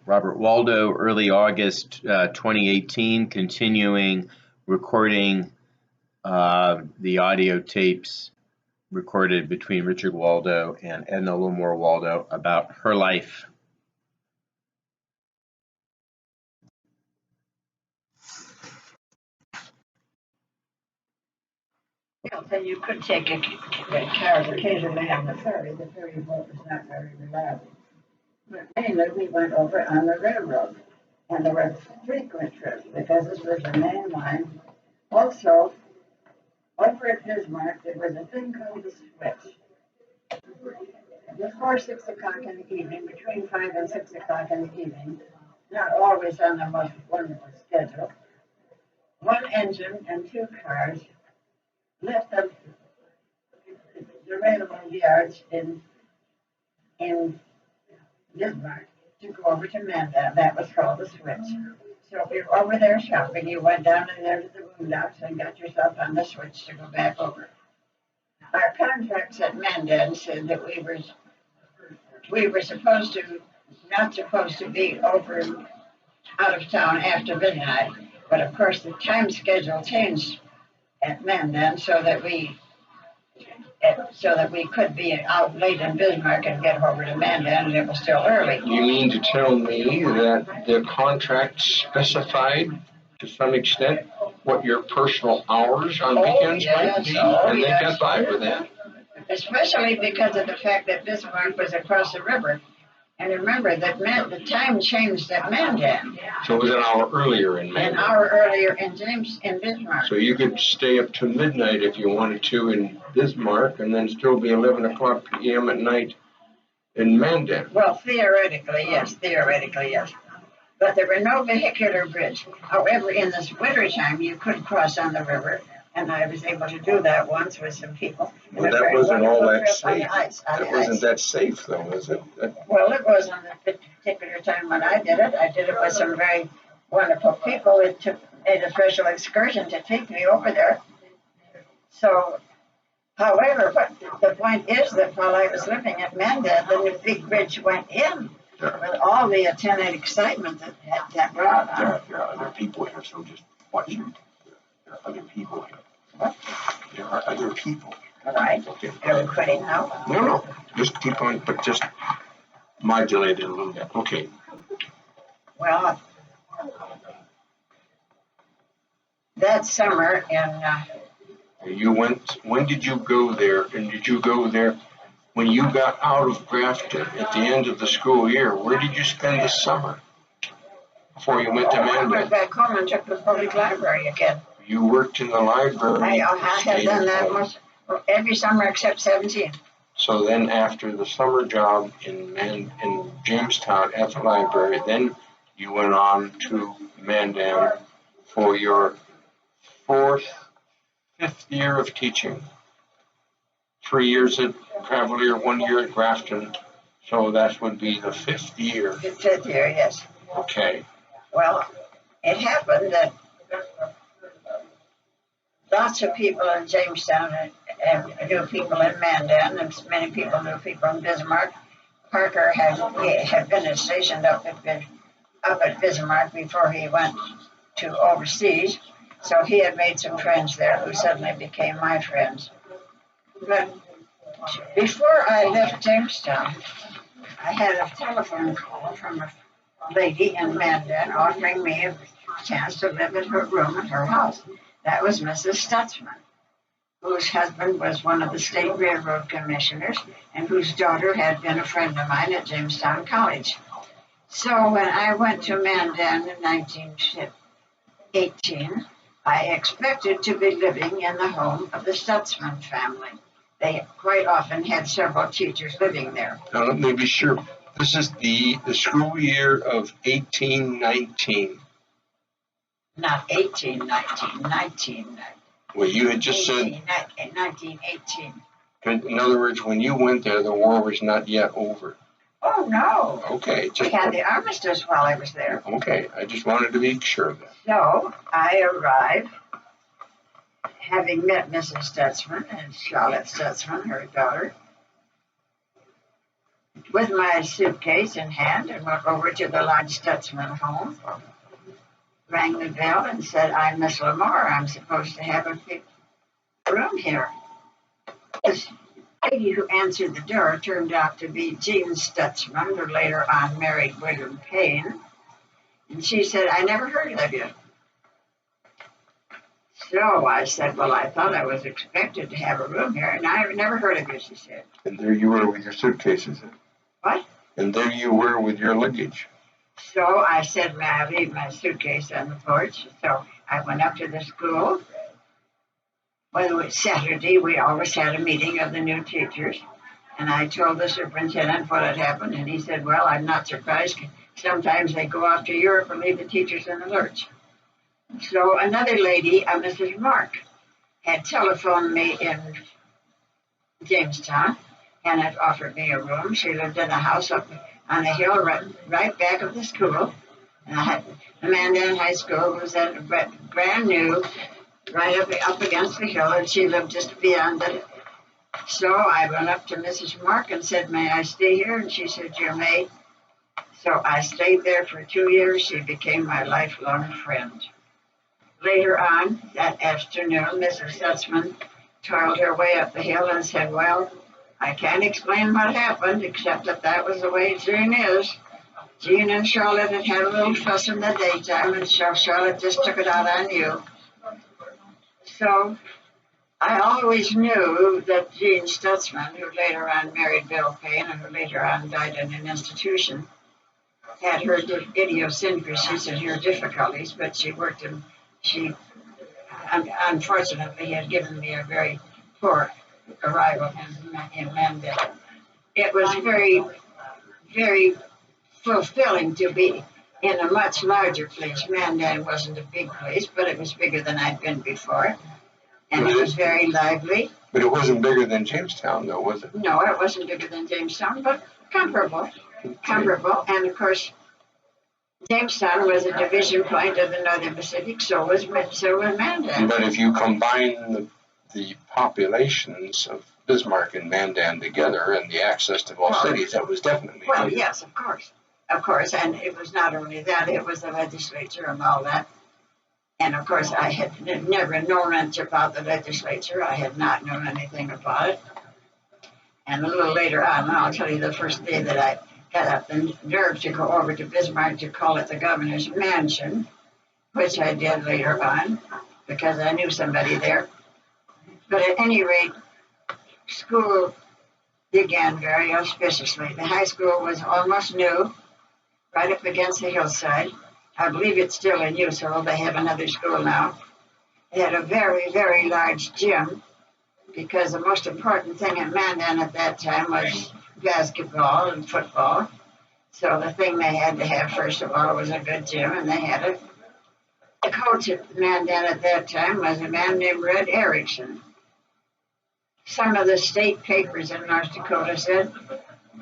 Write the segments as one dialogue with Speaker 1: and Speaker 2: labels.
Speaker 1: Robert Waldo, early August 2018, continuing recording the audio tapes recorded between Richard Waldo and Edna Limor Waldo about her life.
Speaker 2: Yeah, so you could take a car occasionally on the ferry. The ferry boat was not very reliable. But anyway, we went over on the railroad, and there were frequent trips because this was the main line. Also, over at Bismarck, there was a thing called the switch. Before 6 o'clock in the evening, between 5 and 6 o'clock in the evening, not always on the most wonderful schedule, one engine and two cars left the railroad yards in Bismarck to go over to Mandan. That was called the switch. So if you're over there shopping, you went down in there to the boondocks and got yourself on the switch to go back over. Our contracts at Mandan said that we were not supposed to be over out of town after midnight. But of course, the time schedule changed at Mandan so that we could be out late in Bismarck and get over to Mandan, and it was still early.
Speaker 3: You mean to tell me that the contract specified to some extent what your personal hours on weekends might be, and they got by with that?
Speaker 2: Especially because of the fact that Bismarck was across the river. And remember that the time changed at Mandan.
Speaker 3: So it was an hour earlier in Mandan.
Speaker 2: An hour earlier in Bismarck.
Speaker 3: So you could stay up to midnight if you wanted to in Bismarck, and then still be 11 o'clock p.m. at night in Mandan.
Speaker 2: Well, theoretically, yes. But there were no vehicular bridge. However, in this wintertime, you could cross on the river. And I was able to do that once with some people.
Speaker 3: Well, that wasn't all that safe. That wasn't that safe, though, was it?
Speaker 2: Well, it was on the particular time when I did it. I did it with some very wonderful people. It made a special excursion to take me over there. So, however, but the point is that while I was living at Mandan, the new big bridge went in with all the attendant excitement that brought on.
Speaker 3: There are other people here, so just watch it. There are other people here.
Speaker 2: What?
Speaker 3: There are other people.
Speaker 2: All right.
Speaker 3: Okay.
Speaker 2: Are we quitting now?
Speaker 3: No. Just keep on, but just modulate it a little bit. Okay.
Speaker 2: Well, that summer
Speaker 3: you went. When did you go there? And did you go there when you got out of Grafton at the end of the school year? Where did you spend the summer before you went to Mandan?
Speaker 2: I went back home and took the public library again.
Speaker 3: You worked in the library.
Speaker 2: I had done that much every summer except 17.
Speaker 3: So then, after the summer job in Jamestown at the library, then you went on to Mandan for your fifth year of teaching. 3 years at Cavalier, 1 year at Grafton. So that would be the fifth year.
Speaker 2: The fifth year, yes.
Speaker 3: Okay.
Speaker 2: Well, it happened that lots of people in Jamestown and knew people in Mandan, and many people knew people in Bismarck. Parker had been stationed up at Bismarck before he went to overseas, so he had made some friends there who suddenly became my friends. But before I left Jamestown, I had a telephone call from a lady in Mandan offering me a chance to live in her room at her house. That was Mrs. Stutzman, whose husband was one of the state railroad commissioners and whose daughter had been a friend of mine at Jamestown College. So when I went to Mandan in 1918, I expected to be living in the home of the Stutzman family. They quite often had several teachers living there.
Speaker 3: Now let me be sure. This is the school year of 1819.
Speaker 2: Not 1819, 1919.
Speaker 3: Well, you had just said
Speaker 2: 1918.
Speaker 3: In other words, when you went there, the war was not yet over.
Speaker 2: Oh, no.
Speaker 3: Okay.
Speaker 2: We had the armistice while I was there.
Speaker 3: Okay. I just wanted to be sure of that.
Speaker 2: So I arrived, having met Mrs. Stutzman and Charlotte Stutzman, her daughter. with my suitcase in hand and went over to the Lodge Stutzman home, rang the bell and said, I'm Miss Lamar. I'm supposed to have a big room here. This lady who answered the door turned out to be Jean Stutzman, who later on married William Payne. And she said, I never heard of you. So I said, well, I thought I was expected to have a room here, and I've never heard of you, she said.
Speaker 3: And there you were with your suitcases.
Speaker 2: What?
Speaker 3: And there you were with your luggage.
Speaker 2: So I said, may I leave my suitcase on the porch? So I went up to the school. Well, it was Saturday. We always had a meeting of the new teachers. And I told the superintendent what had happened. And he said, well, I'm not surprised. Sometimes they go off to Europe and leave the teachers in the lurch. So another lady, Mrs. Mark, had telephoned me in Jamestown and had offered me a room. She lived in a house up on a hill right back of the school. And the Mandan High School was at brand new, right up against the hill, and she lived just beyond it. So I went up to Mrs. Mark and said, may I stay here? And she said, you may. So I stayed there for 2 years. She became my lifelong friend. Later on that afternoon, Mrs. Stutzman toiled her way up the hill and said, well, I can't explain what happened, except that was the way Jean is. Jean and Charlotte had a little fuss in the daytime, and so Charlotte just took it out on you. So I always knew that Jean Stutzman, who later on married Bill Payne and who later on died in an institution, had her idiosyncrasies and her difficulties, but she unfortunately had given me a very poor arrival in Mandan. It was very, very fulfilling to be in a much larger place. Mandan wasn't a big place, but it was bigger than I'd been before. And it was very lively.
Speaker 3: But it wasn't bigger than Jamestown, though, was it?
Speaker 2: No, it wasn't bigger than Jamestown, but comparable. Comparable. And of course, Jamestown was a division point of the Northern Pacific, so was Mandan.
Speaker 3: But if you combine the populations of Bismarck and Mandan together and the access to both cities, that was definitely
Speaker 2: well,
Speaker 3: bigger.
Speaker 2: Yes, of course. Of course, and it was not only that, it was the legislature and all that. And of course, I had never known much about the legislature. I had not known anything about it. And a little later on, I'll tell you the first day that I got up the nerve to go over to Bismarck to call it the governor's mansion, which I did later on because I knew somebody there. But at any rate, school began very auspiciously. The high school was almost new, right up against the hillside. I believe it's still in use, although they have another school now. They had a very, very large gym because the most important thing in Mandan at that time was basketball and football. So the thing they had to have, first of all, was a good gym, and they had it. The coach at Mandan at that time was a man named Red Erickson. Some of the state papers in North Dakota said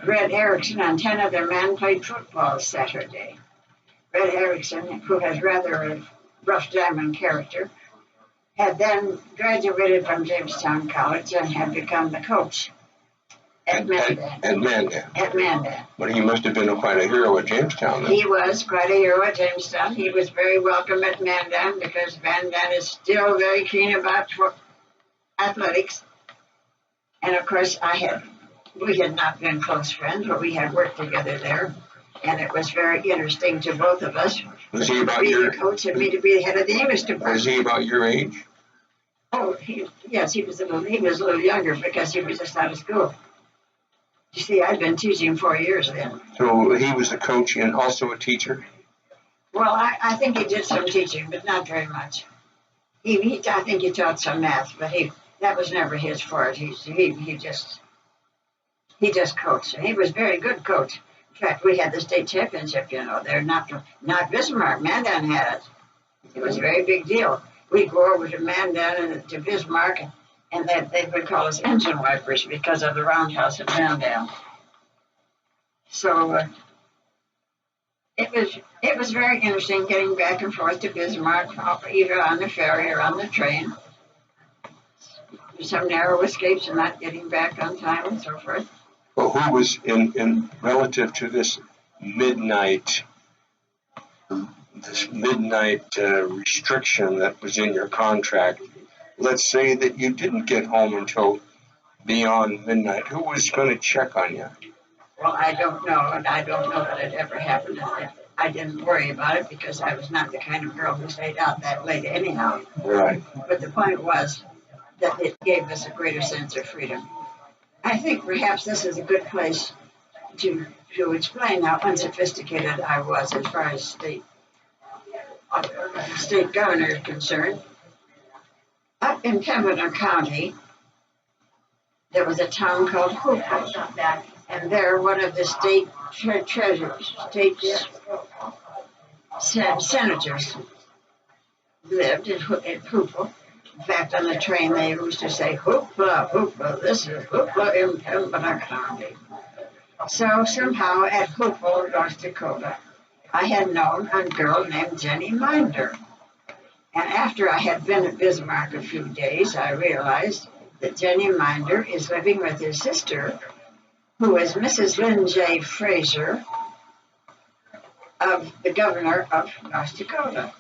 Speaker 2: Red Erickson and 10 other men played football Saturday. Red Erickson, who has rather a rough diamond character, had then graduated from Jamestown College and had become the coach at Mandan. At Mandan.
Speaker 3: But he must have been quite a hero at Jamestown, then.
Speaker 2: He was quite a hero at Jamestown. He was very welcome at Mandan because Mandan is still very keen about athletics. And of course, we had not been close friends, but we had worked together there. And it was very interesting to both of us.
Speaker 3: Was he about
Speaker 2: the coach and me to be the head of the English department.
Speaker 3: Was he about your age?
Speaker 2: Oh, yes, he was a little younger because he was just out of school. You see, I'd been teaching 4 years then.
Speaker 3: So he was a coach and also a teacher?
Speaker 2: Well, I think he did some teaching, but not very much. I think he taught some math, but that was never his fault. He just coached. And he was a very good coach. In fact, we had the state championship, there, not Bismarck. Mandan had it. It was a very big deal. We'd go over to Mandan and to Bismarck, and they would call us engine wipers because of the roundhouse at Mandan. So it was very interesting getting back and forth to Bismarck, either on the ferry or on the train. Some narrow escapes and not getting back on time and so forth.
Speaker 3: Well, who was in relative to this midnight, restriction that was in your contract? Let's say that you didn't get home until beyond midnight. Who was going to check on you?
Speaker 2: Well, I don't know, and I don't know that it ever happened. I didn't worry about it because I was not the kind of girl who stayed out that late anyhow.
Speaker 3: Right.
Speaker 2: But the point was that it gave us a greater sense of freedom. I think perhaps this is a good place to explain how unsophisticated I was as far as state governor is concerned. Up in Pembina County, there was a town called Hoople, and there one of the state treasurers, senators lived in Hoople. In fact, on the train they used to say, "Hoopla, hoopla, this is Hoopla in Pembina County." So somehow at Hoople, North Dakota, I had known a girl named Jenny Minder. And after I had been at Bismarck a few days, I realized that Jenny Minder is living with his sister, who is Mrs. Lynn J. Fraser, of the governor of North Dakota.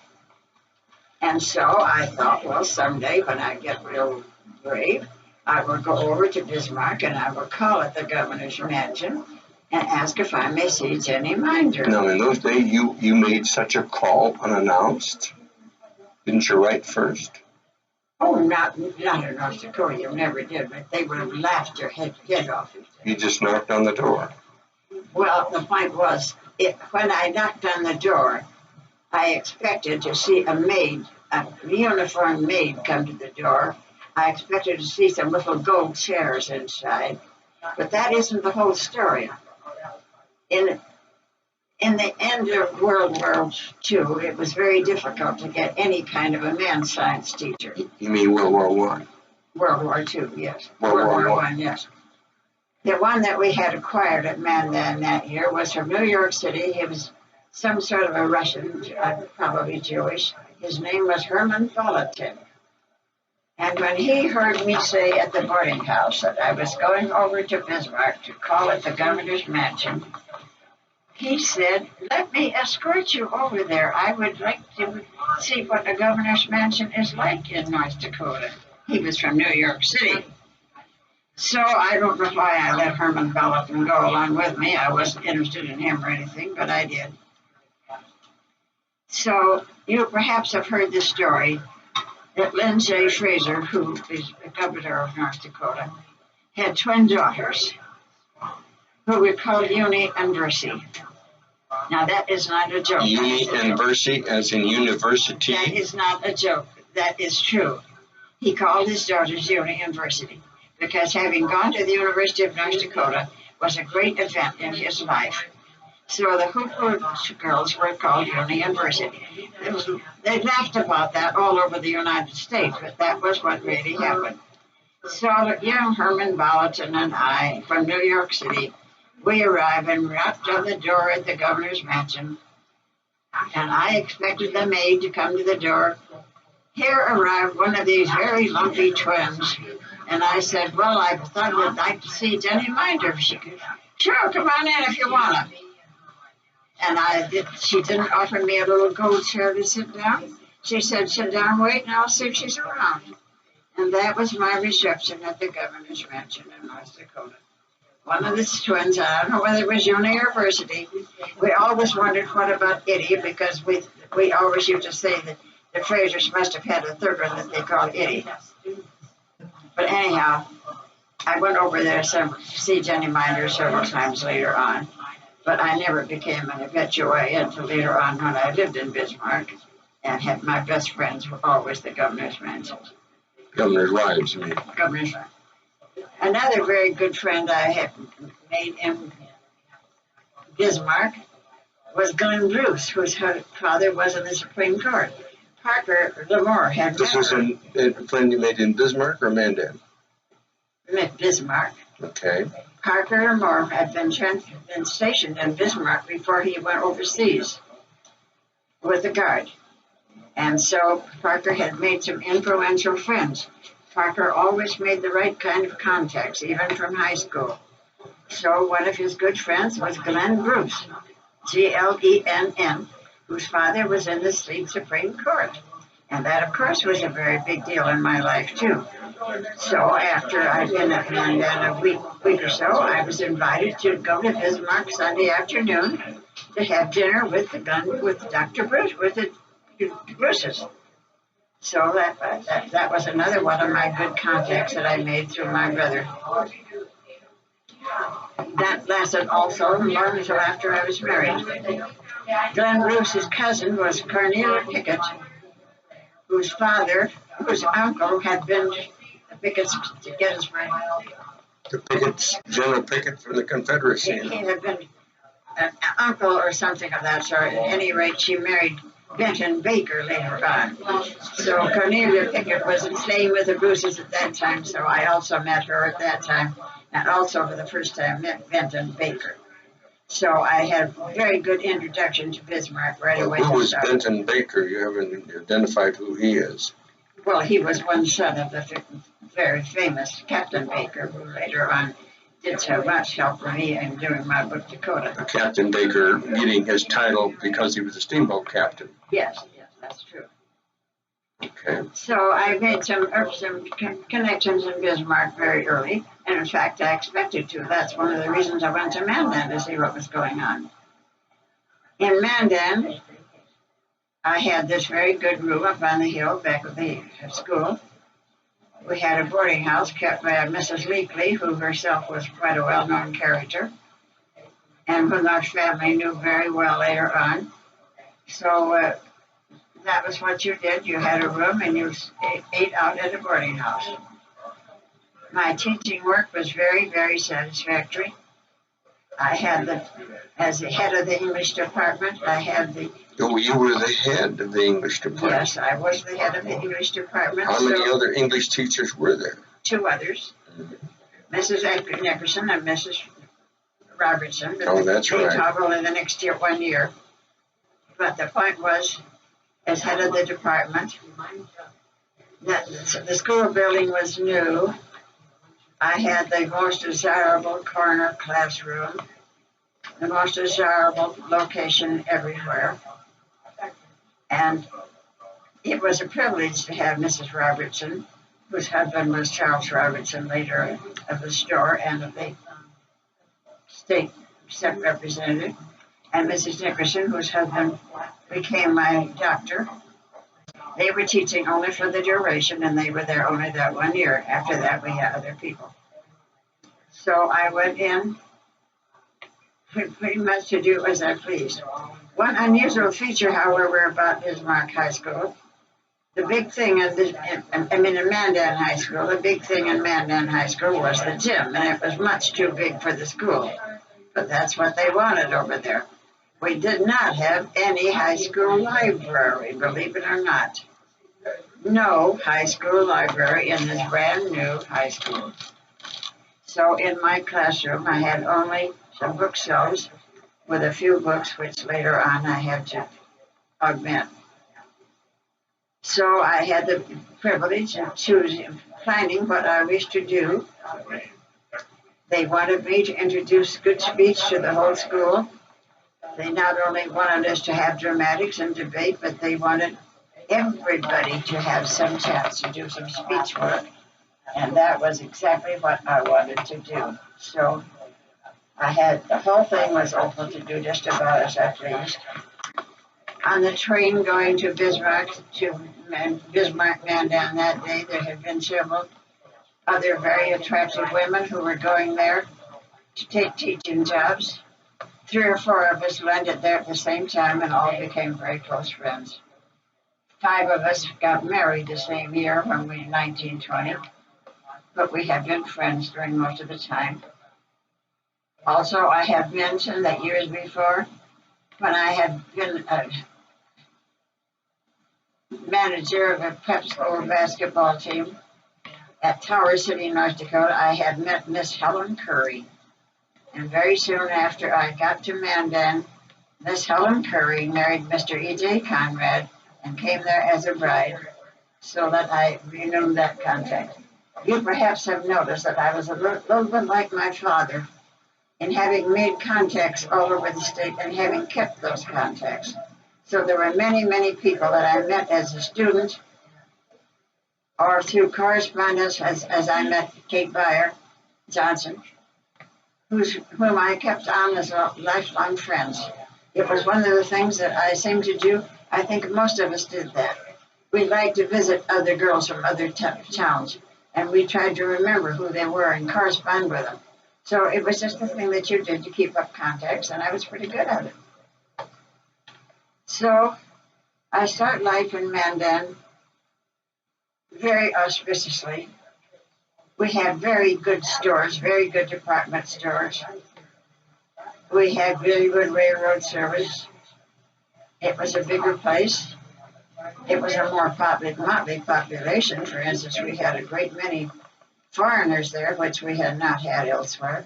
Speaker 2: And so I thought, well, someday when I get real brave, I will go over to Bismarck and I will call at the governor's mansion and ask if I may see Jenny Minder.
Speaker 3: Now, in those days, you made such a call unannounced. Didn't you write first?
Speaker 2: Oh, not in North Dakota. You never did, but they would have laughed your head off.
Speaker 3: You just knocked on the door.
Speaker 2: Well, the point was, when I knocked on the door, I expected to see a maid, a uniformed maid, come to the door. I expected to see some little gold chairs inside, but that isn't the whole story. In the end of World War II, it was very difficult to get any kind of a man science teacher.
Speaker 3: You mean World War I?
Speaker 2: World War II, yes.
Speaker 3: World War
Speaker 2: I, yes. The one that we had acquired at Mandan that year was from New York City. He was some sort of a Russian, probably Jewish. His name was Herman Volatin. And when he heard me say at the boarding house that I was going over to Bismarck to call at the governor's mansion, he said, "Let me escort you over there. I would like to see what the governor's mansion is like in North Dakota." He was from New York City. So I don't know why I let Herman Volatin go along with me. I wasn't interested in him or anything, but I did. So you perhaps have heard the story that Lynn J. Fraser, who is the governor of North Dakota, had twin daughters who we call Uni and Versi. Now that is not a joke.
Speaker 3: Uni and Versi, as in university?
Speaker 2: That is not a joke. That is true. He called his daughters Uni and Versi because having gone to the University of North Dakota was a great event in his life. So the Hoople girls were called Uni and Versi. They laughed about that all over the United States, but that was what really happened. So young Herman Volatin and I, from New York City, we arrived and rapped on the door at the governor's mansion. And I expected the maid to come to the door. Here arrived one of these very lumpy twins. And I said, "Well, I thought I'd like to see Jenny Minder." She could, "Sure, come on in if you want to." And she didn't offer me a little gold chair to sit down. She said, "Sit down, wait, and I'll see if she's around." And that was my reception at the governor's mansion in North Dakota. One of the twins, I don't know whether it was Uni or Varsity, we always wondered what about Itty, because we always used to say that the Frasers must have had a third one that they called Itty. But anyhow, I went over there to see Jenny Minder several times later on, but I never became an habitué until later on when I lived in Bismarck and had my best friends were always the governor's mansions.
Speaker 3: Governor's wives, you mean?
Speaker 2: Governor's wives. Another very good friend I had made in Bismarck was Glenn Bruce, whose father was in the Supreme Court. Parker Lamore had
Speaker 3: This was a friend you made in Bismarck or Mandan?
Speaker 2: met Bismarck.
Speaker 3: Okay.
Speaker 2: Parker Lamore had been stationed in Bismarck before he went overseas with the Guard. And so Parker had made some influential friends. Parker always made the right kind of contacts, even from high school. So one of his good friends was Glenn Bruce, Glenn, whose father was in the state Supreme Court. And that, of course, was a very big deal in my life, too. So after I'd been at Mandan a week or so, I was invited to go to Bismarck Sunday afternoon to have dinner with Dr. Bruce, with the Bruces. So that was another one of my good contacts that I made through my brother. That lasted also long until after I was married. Glenn Bruce's cousin was Cornelia Pickett, whose uncle had been the Pickett's to Gettysburg.
Speaker 3: The Picketts, General Pickett from the Confederacy.
Speaker 2: He had been an uncle or something of that sort. At any rate, she married Benton Baker later on. So Cornelia Pickett was staying with the Bruces at that time, so I also met her at that time, and also for the first time met Benton Baker. So I had a very good introduction to Bismarck right away.
Speaker 3: Who was Benton Baker? You haven't identified who he is.
Speaker 2: Well, he was one son of the very famous Captain Baker, who later on did so much help for me in doing my book, Dakota.
Speaker 3: Captain Baker getting his title because he was a steamboat captain.
Speaker 2: Yes, that's true.
Speaker 3: Okay.
Speaker 2: So I made some connections in Bismarck very early, and in fact, I expected to. That's one of the reasons I went to Mandan to see what was going on. In Mandan, I had this very good room up on the hill back of the school. We had a boarding house kept by Mrs. Leakley, who herself was quite a well-known character, and whom our family knew very well later on. So that was what you did. You had a room and you ate out at a boarding house. My teaching work was very, very satisfactory. I had as the head of the English department, I had the...
Speaker 3: Oh, you were the head of the English department?
Speaker 2: Yes, I was the head of the English department.
Speaker 3: How many other English teachers were there?
Speaker 2: Two others. Mrs. Nickerson and Mrs. Robertson.
Speaker 3: Oh, that's right.
Speaker 2: They taught only the next 1 year. But the point was, as head of the department, that the school building was new. I had the most desirable corner classroom, the most desirable location everywhere. And it was a privilege to have Mrs. Robertson, whose husband was Charles Robertson, later of the store and of the state representative, and Mrs. Nickerson, whose husband became my doctor. They were teaching only for the duration, and they were there only that 1 year. After that, we had other people. So I went in pretty much to do as I pleased. One unusual feature, however, about Bismarck High School, the big thing in Mandan High School, the big thing in Mandan High School was the gym, and it was much too big for the school. But that's what they wanted over there. We did not have any high school library, believe it or not. No high school library in this brand new high school. So in my classroom, I had only some bookshelves with a few books, which later on I had to augment. So I had the privilege of planning what I wished to do. They wanted me to introduce good speech to the whole school. They not only wanted us to have dramatics and debate, but they wanted everybody to have some chance to do some speech work. And that was exactly what I wanted to do. So the whole thing was open to do just about as I pleased. On the train going to Bismarck Mandan that day, there had been several other very attractive women who were going there to take teaching jobs. 3 or 4 of us landed there at the same time and all became very close friends. 5 of us got married the same year when we were 1920, but we have been friends during most of the time. Also, I have mentioned that years before, when I had been a manager of a prep school basketball team at Tower City, North Dakota, I had met Miss Helen Curry. And very soon after I got to Mandan, Miss Helen Curry married Mr. E.J. Conrad and came there as a bride, so that I renewed that contract. You perhaps have noticed that I was a little bit like my father. in having made contacts all over the state and having kept those contacts. So there were many, many people that I met as a student or through correspondence as I met Kate Byer Johnson, whom I kept on as lifelong friends. It was one of the things that I seemed to do. I think most of us did that. We liked to visit other girls from other towns, and we tried to remember who they were and correspond with them. So it was just the thing that you did to keep up contacts, and I was pretty good at it. So I start life in Mandan very auspiciously. We had very good stores, very good department stores. We had very good railroad service. It was a bigger place. It was a more motley population. For instance, we had a great many foreigners there, which we had not had elsewhere.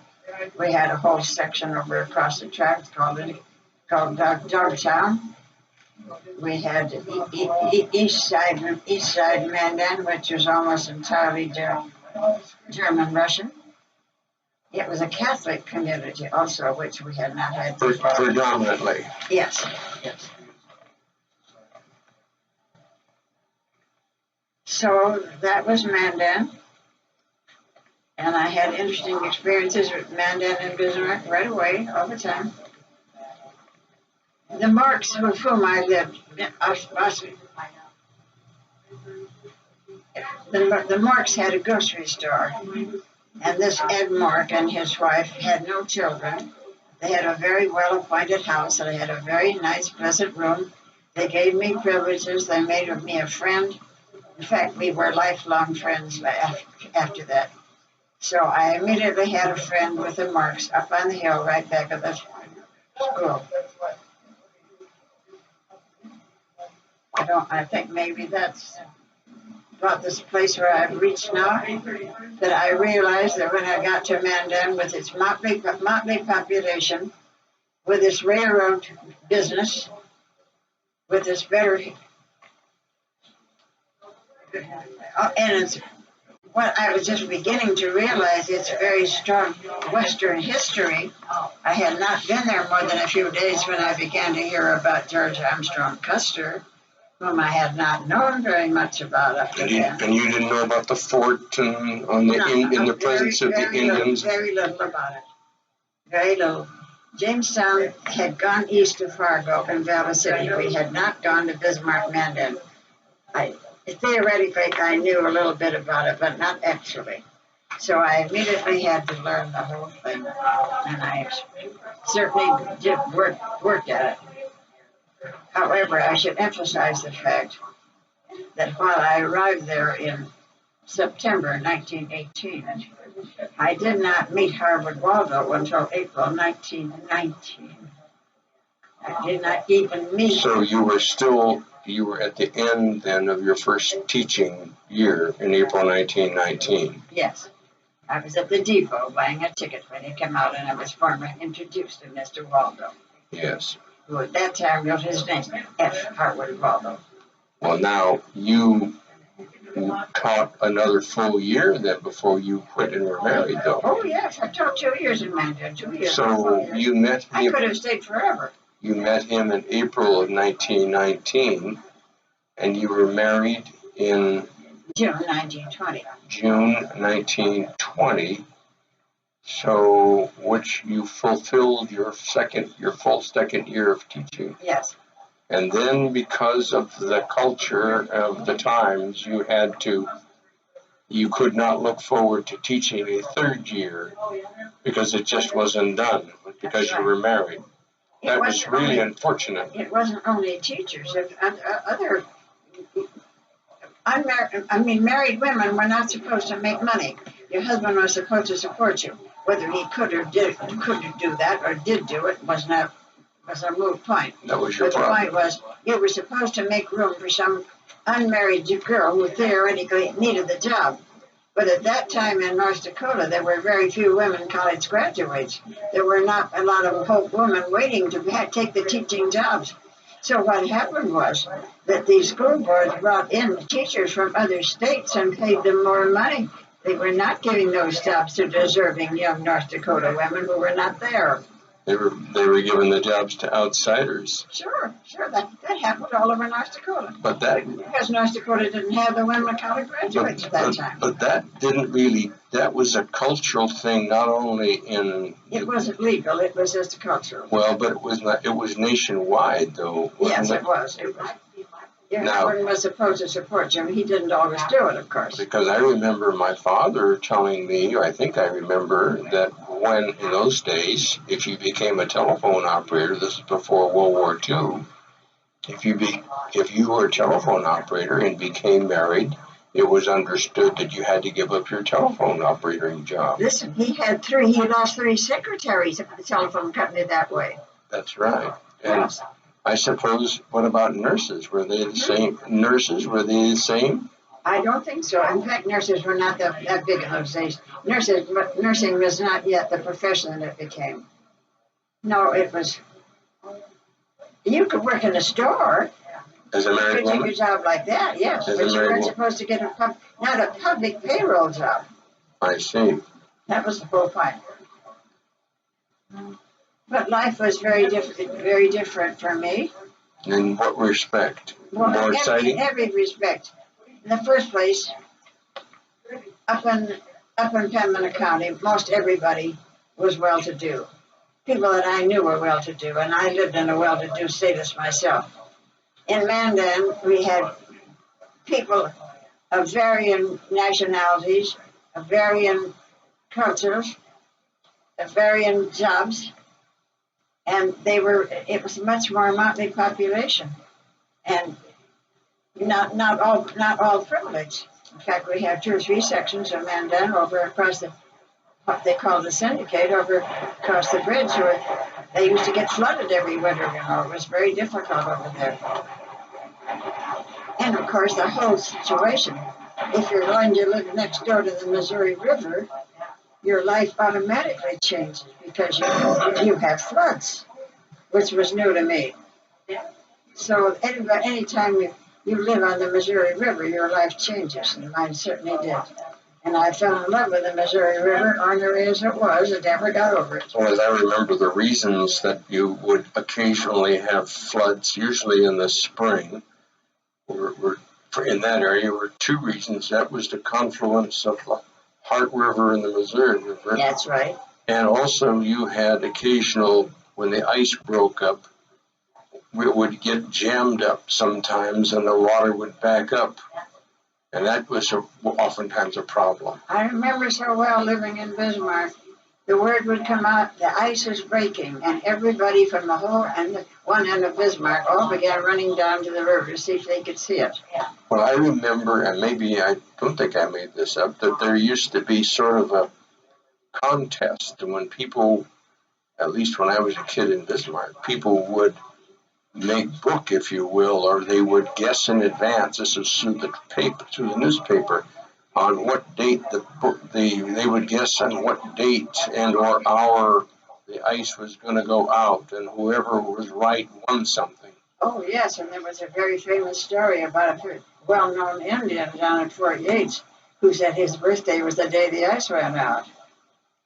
Speaker 2: We had a whole section over across the tracks called Dogtown. We had east side Mandan, which was almost entirely German Russian. It was a Catholic community also, which we had not had before.
Speaker 3: Predominantly.
Speaker 2: Yes. So that was Mandan. And I had interesting experiences with Mandan and Bismarck right away, all the time. The Marks with whom I lived, the Marks had a grocery store. And this Ed Mark and his wife had no children. They had a very well-appointed house, and they had a very nice, pleasant room. They gave me privileges. They made of me a friend. In fact, we were lifelong friends after that. So I immediately had a friend with the Marks up on the hill right back of the school. I think maybe that's about this place where I've reached now, that I realized that when I got to Mandan with its motley population, with its railroad business, with its better, and it's what I was just beginning to realize, its very strong Western history. I had not been there more than a few days when I began to hear about George Armstrong Custer, whom I had not known very much about up to then.
Speaker 3: And you didn't know about the fort and in the presence of the Indians?
Speaker 2: Very little about it. Very little. Jamestown had gone east to Fargo and Valley City. We had not gone to Bismarck, Mandan. Theoretically, I knew a little bit about it, but not actually. So I immediately had to learn the whole thing, and I certainly did work at it. However, I should emphasize the fact that while I arrived there in September 1918, I did not meet Harvard Waldo until April 1919. I did not even meet.
Speaker 3: So you were at the end then of your first teaching year in April 1919.
Speaker 2: Yes. I was at the depot buying a ticket when he came out, and I was formally introduced to Mr. Waldo.
Speaker 3: Yes.
Speaker 2: Who at that time wrote his name, F. Harwood Waldo.
Speaker 3: Well, now you taught another full year then before you quit and were married, though.
Speaker 2: Oh, yes. I taught 2 years in Mandan, 2 years.
Speaker 3: So you met him.
Speaker 2: I could have stayed forever.
Speaker 3: You met him in April of 1919, and you were married in
Speaker 2: June 1920.
Speaker 3: June 1920. So, which you fulfilled your full second year of teaching.
Speaker 2: Yes.
Speaker 3: And then, because of the culture of the times, you could not look forward to teaching a third year because it just wasn't done because you were married. That was really unfortunate.
Speaker 2: It wasn't only teachers. Other married women were not supposed to make money. Your husband was supposed to support you. Whether he could do that or did do it was a moot point.
Speaker 3: That was your
Speaker 2: problem. The point was, you were supposed to make room for some unmarried girl who theoretically needed the job. But at that time in North Dakota, there were very few women college graduates. There were not a lot of women waiting to take the teaching jobs. So what happened was that these school boards brought in teachers from other states and paid them more money They were not giving those jobs to deserving young North Dakota women who were not there.
Speaker 3: They were giving the jobs to outsiders.
Speaker 2: Sure, that happened all over North Dakota.
Speaker 3: But that
Speaker 2: Because North Dakota didn't have the women college graduates at that time.
Speaker 3: But that didn't really. That was a cultural thing, not only in.
Speaker 2: It wasn't legal. It was just a cultural.
Speaker 3: Well, but it was not. It was nationwide, though.
Speaker 2: Yes, it was. It was. Your
Speaker 3: Now-
Speaker 2: husband was supposed to support Jim. He didn't always do it, of course.
Speaker 3: Because I remember my father telling me, or I think I remember, that when in those days, if you became a telephone operator, this is before World War II, if you were a telephone operator and became married, it was understood that you had to give up your telephone operating job.
Speaker 2: Listen, he lost 3 secretaries at the telephone company that way.
Speaker 3: That's right. And
Speaker 2: Yes.
Speaker 3: I suppose, what about nurses? Were they the same? Nurses, were they the same?
Speaker 2: I don't think so. In fact, nurses were not that big in those days. Nursing was not yet the profession that it became. No, it was. You could work in a store.
Speaker 3: As a
Speaker 2: You
Speaker 3: married
Speaker 2: could take
Speaker 3: woman?
Speaker 2: a job like that, yes.
Speaker 3: As a
Speaker 2: But you
Speaker 3: married
Speaker 2: weren't
Speaker 3: woman?
Speaker 2: supposed to get not a public payroll job.
Speaker 3: I see.
Speaker 2: That was the whole point. But life was very different for me.
Speaker 3: In what respect?
Speaker 2: Well,
Speaker 3: More
Speaker 2: in
Speaker 3: exciting?
Speaker 2: every respect. In the first place, up in Pembina County, most everybody was well-to-do. People that I knew were well-to-do, and I lived in a well-to-do status myself. In Mandan, we had people of varying nationalities, of varying cultures, of varying jobs, and it was a much more motley population, and not all privileged. In fact, we have 2 or 3 sections of Mandan over across what they call the Syndicate, over across the bridge, where they used to get flooded every winter. It was very difficult over there. And of course, the whole situation. If you're going to live next door to the Missouri River, your life automatically changes because you have floods, which was new to me. So anytime you live on the Missouri River, your life changes, and mine certainly did. And I fell in love with the Missouri River, ornery as it was, and never got over it.
Speaker 3: Well, as I remember, the reasons that you would occasionally have floods, usually in the spring, in that area were 2 reasons. That was the confluence of the Heart River and the Missouri River.
Speaker 2: That's right.
Speaker 3: And also you had occasional, when the ice broke up, it would get jammed up sometimes and the water would back up. And that was oftentimes a problem.
Speaker 2: I remember so well living in Bismarck. The word would come out, the ice is breaking, and everybody from the whole one end of Bismarck all began running down to the river to see if they could see it.
Speaker 3: Well, I remember, and maybe I don't think I made this up, that there used to be sort of a contest when people, at least when I was a kid in Bismarck, people would make book, if you will, or they would guess in advance. This is through the newspaper, on what date they would guess on what date and or hour the ice was going to go out, and whoever was right won something.
Speaker 2: Oh, yes, and there was a very famous story about a well-known Indian down at Fort Yates who said his birthday was the day the ice ran out.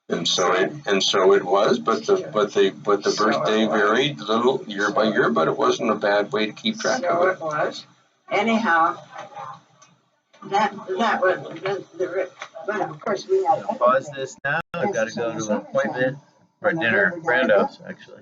Speaker 3: And so it was, but the birthday varied a little year by year, but it wasn't a bad way to keep track
Speaker 2: So
Speaker 3: of it.
Speaker 2: it was. Anyhow, that was but of course we had.
Speaker 1: Pause this now. I've got to go to an appointment for dinner. Brando's, actually.